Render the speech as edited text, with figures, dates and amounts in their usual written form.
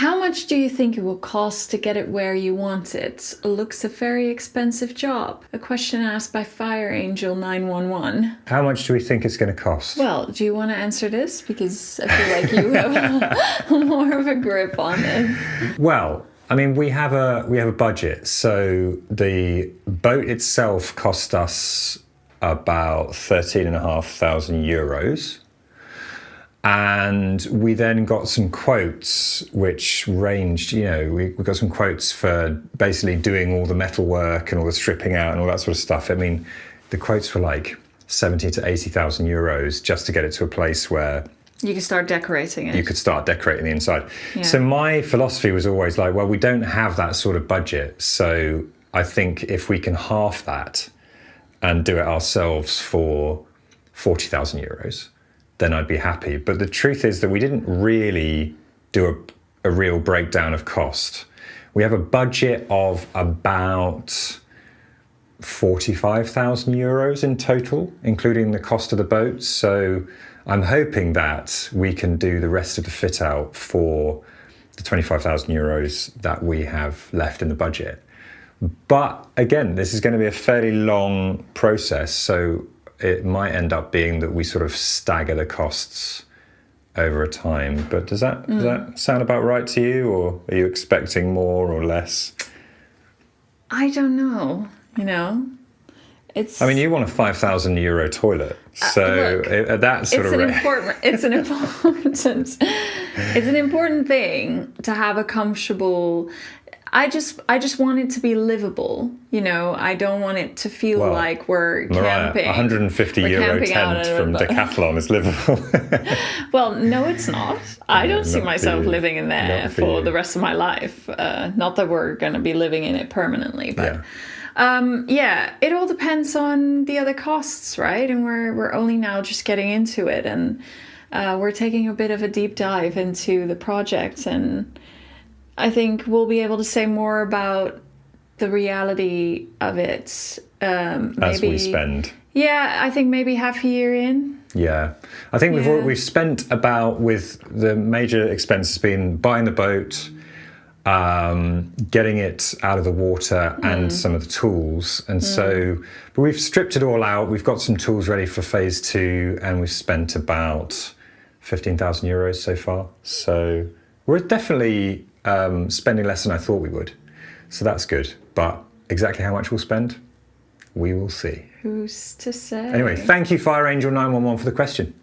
How much do you think it will cost to get it where you want it? Looks a very expensive job. A question asked by Fire Angel 911. How much do we think it's going to cost? Well, do you want to answer this? Because I feel like you have more of a grip on it. Well, I mean, we have a budget. So the boat itself cost us about 13,500 euros. And we then got some quotes which ranged, we got some quotes for basically doing all the metal work and all the stripping out and all that sort of stuff. I mean, the quotes were like 70 to 80,000 euros just to get it to a place where you could start decorating it. You could start decorating the inside. Yeah. So my philosophy was always like, well, we don't have that sort of budget. So I think if we can half that and do it ourselves for 40,000 euros, then I'd be happy. But the truth is that we didn't really do a real breakdown of cost. We have a budget of about 45,000 euros in total, including the cost of the boat. So I'm hoping that we can do the rest of the fit out for the 25,000 euros that we have left in the budget. But again, this is going to be a fairly long process. So it might end up being that we sort of stagger the costs over a time. But does that sound about right to you, or are you expecting more or less? I don't know, I mean, you want a 5,000 euro toilet, so look, that sort of it's an important thing to have a comfortable. I just want it to be livable, I don't want it to feel like we're camping. 150 euro tent from Decathlon is livable. Well, no, it's not. I don't see myself living in there for the rest of my life. Not that we're going to be living in it permanently, but it all depends on the other costs, right? And we're only now just getting into it, and we're taking a bit of a deep dive into the project, and I think we'll be able to say more about the reality of it. As we spend. Yeah, I think maybe half a year in. Yeah, I think we've spent about, with the major expenses being buying the boat, getting it out of the water, and some of the tools. And so, but we've stripped it all out. We've got some tools ready for phase 2, and we've spent about 15,000 euros so far. So we're definitely spending less than I thought we would. So that's good. But exactly how much we'll spend, we will see. Who's to say? Anyway, thank you, Fire Angel 911, for the question.